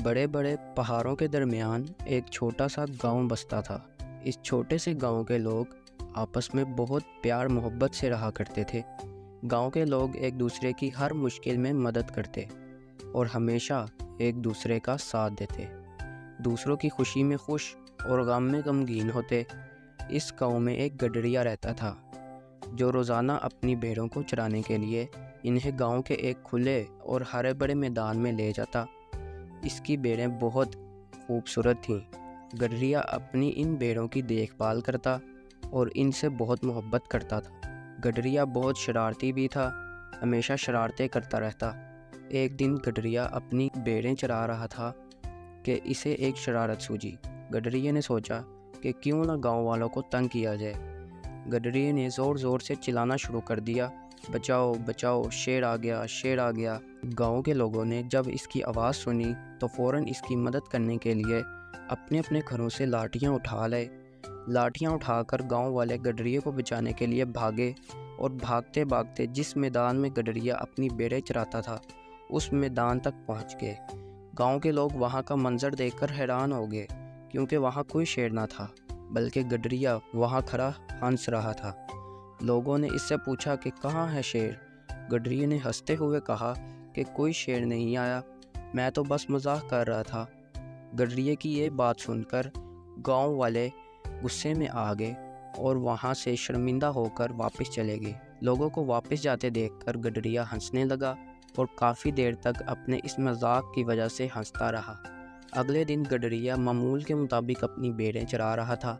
بڑے بڑے پہاڑوں کے درمیان ایک چھوٹا سا گاؤں بستا تھا۔ اس چھوٹے سے گاؤں کے لوگ آپس میں بہت پیار محبت سے رہا کرتے تھے۔ گاؤں کے لوگ ایک دوسرے کی ہر مشکل میں مدد کرتے اور ہمیشہ ایک دوسرے کا ساتھ دیتے، دوسروں کی خوشی میں خوش اور غم میں غمگین ہوتے۔ اس گاؤں میں ایک گڈریا رہتا تھا جو روزانہ اپنی بھیڑوں کو چرانے کے لیے انہیں گاؤں کے ایک کھلے اور ہرے بڑے میدان میں لے جاتا۔ اس کی بھیڑیں بہت خوبصورت تھیں۔ گڈریا اپنی ان بھیڑوں کی دیکھ بھال کرتا اور ان سے بہت محبت کرتا تھا۔ گڈریا بہت شرارتی بھی تھا، ہمیشہ شرارتیں کرتا رہتا۔ ایک دن گڈریا اپنی بھیڑیں چرا رہا تھا کہ اسے ایک شرارت سوجی۔ گڈریے نے سوچا کہ کیوں نہ گاؤں والوں کو تنگ کیا جائے۔ گڈریے نے زور زور سے چلانا شروع کر دیا، بچاؤ بچاؤ، شیر آ گیا، شیر آ گیا۔ گاؤں کے لوگوں نے جب اس کی آواز سنی تو فوراً اس کی مدد کرنے کے لیے اپنے اپنے گھروں سے لاٹھیاں اٹھا لائے۔ لاٹھیاں اٹھا کر گاؤں والے گڈریے کو بچانے کے لیے بھاگے اور بھاگتے بھاگتے جس میدان میں گڈریا اپنی بھیڑیں چراتا تھا اس میدان تک پہنچ گئے۔ گاؤں کے لوگ وہاں کا منظر دیکھ کر حیران ہو گئے، کیونکہ وہاں کوئی شیر نہ تھا بلکہ گڈریا وہاں کھڑا ہنس رہا تھا۔ لوگوں نے اس سے پوچھا کہ کہاں ہے شیر؟ گڈریے نے ہنستے ہوئے کہا کہ کوئی شیر نہیں آیا، میں تو بس مزاح کر رہا تھا۔ گڈریے کی یہ بات سن کر گاؤں والے غصے میں آ گئے اور وہاں سے شرمندہ ہو کر واپس چلے گئے۔ لوگوں کو واپس جاتے دیکھ کر گڈریا ہنسنے لگا اور کافی دیر تک اپنے اس مذاق کی وجہ سے ہنستا رہا۔ اگلے دن گڈریا معمول کے مطابق اپنی بھیڑیں چرا رہا تھا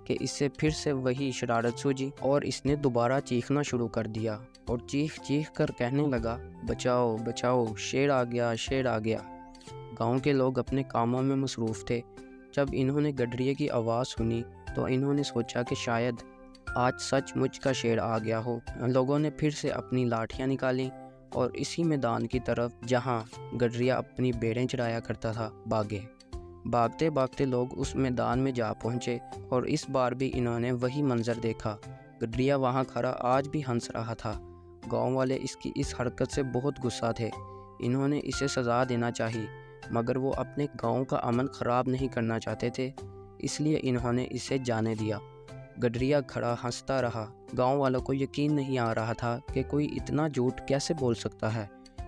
کہ اسے پھر سے وہی شرارت سوجی اور اس نے دوبارہ چیخنا شروع کر دیا اور چیخ چیخ کر کہنے لگا، بچاؤ بچاؤ، شیر آ گیا، شیر آ گیا۔ گاؤں کے لوگ اپنے کاموں میں مصروف تھے۔ جب انہوں نے گڈریے کی آواز سنی تو انہوں نے سوچا کہ شاید آج سچ مچ کا شیر آ گیا ہو۔ لوگوں نے پھر سے اپنی لاٹھیاں نکالیں اور اسی میدان کی طرف جہاں گڈریا اپنی بھیڑیں چرایا کرتا تھا بھاگے۔ بھاگتے بھاگتے لوگ اس میدان میں جا پہنچے اور اس بار بھی انہوں نے وہی منظر دیکھا۔ گڈریا وہاں کھڑا آج بھی ہنس رہا تھا۔ گاؤں والے اس کی اس حرکت سے بہت غصہ تھے۔ انہوں نے اسے سزا دینا چاہی، مگر وہ اپنے گاؤں کا امن خراب نہیں کرنا چاہتے تھے، اس لیے انہوں نے اسے جانے دیا۔ گڈریا کھڑا ہنستا رہا۔ گاؤں والوں کو یقین نہیں آ رہا تھا کہ کوئی اتنا جھوٹ کیسے بول سکتا ہے۔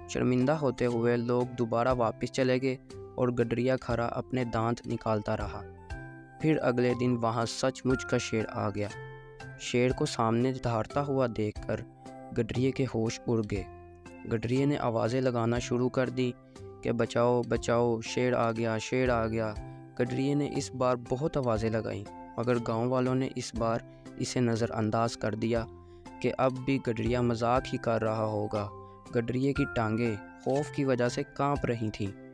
شرمندہ ہوتے ہوئے لوگ دوبارہ واپس چلے گئے اور گڈریا کھڑا اپنے دانت نکالتا رہا۔ پھر اگلے دن وہاں سچ مچ کا شیر آ گیا۔ شیر کو سامنے دھارتا ہوا دیکھ کر گڈریے کے ہوش اڑ گئے۔ گڈریے نے آوازیں لگانا شروع کر دی کہ بچاؤ بچاؤ، شیر آ گیا، شیر آ گیا۔ گڈریے نے اس بار بہت آوازیں لگائیں، مگر گاؤں والوں نے اس بار اسے نظر انداز کر دیا کہ اب بھی گڈریا مذاق ہی کر رہا ہوگا۔ گڈریے کی ٹانگیں خوف کی وجہ سے کانپ رہی تھیں۔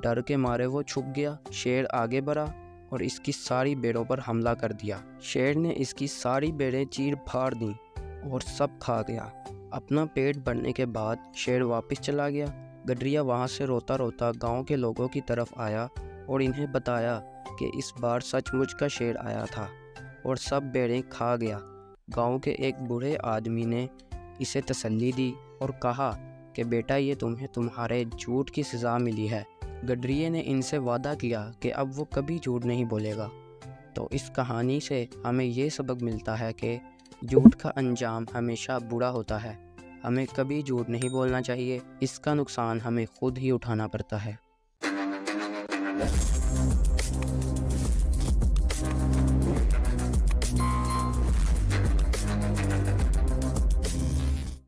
ڈر کے مارے وہ چھپ گیا۔ شیر آگے بڑھا اور اس کی ساری بھیڑوں پر حملہ کر دیا۔ شیر نے اس کی ساری بھیڑیں چیر پھاڑ دیں اور سب کھا گیا۔ اپنا پیٹ بھرنے کے بعد شیر واپس چلا گیا۔ گڈریا وہاں سے روتا روتا گاؤں کے لوگوں کی طرف آیا اور انہیں بتایا کہ اس بار سچ مچ کا شیر آیا تھا اور سب بھیڑیں کھا گیا۔ گاؤں کے ایک بوڑھے آدمی نے اسے تسلی دی اور کہا کہ بیٹا، یہ تمہیں تمہارے جھوٹ کی سزا ملی ہے۔ گڈریے نے ان سے وعدہ کیا کہ اب وہ کبھی جھوٹ نہیں بولے گا۔ تو اس کہانی سے ہمیں یہ سبق ملتا ہے کہ جھوٹ کا انجام ہمیشہ برا ہوتا ہے۔ ہمیں کبھی جھوٹ نہیں بولنا چاہیے، اس کا نقصان ہمیں خود ہی اٹھانا پڑتا ہے۔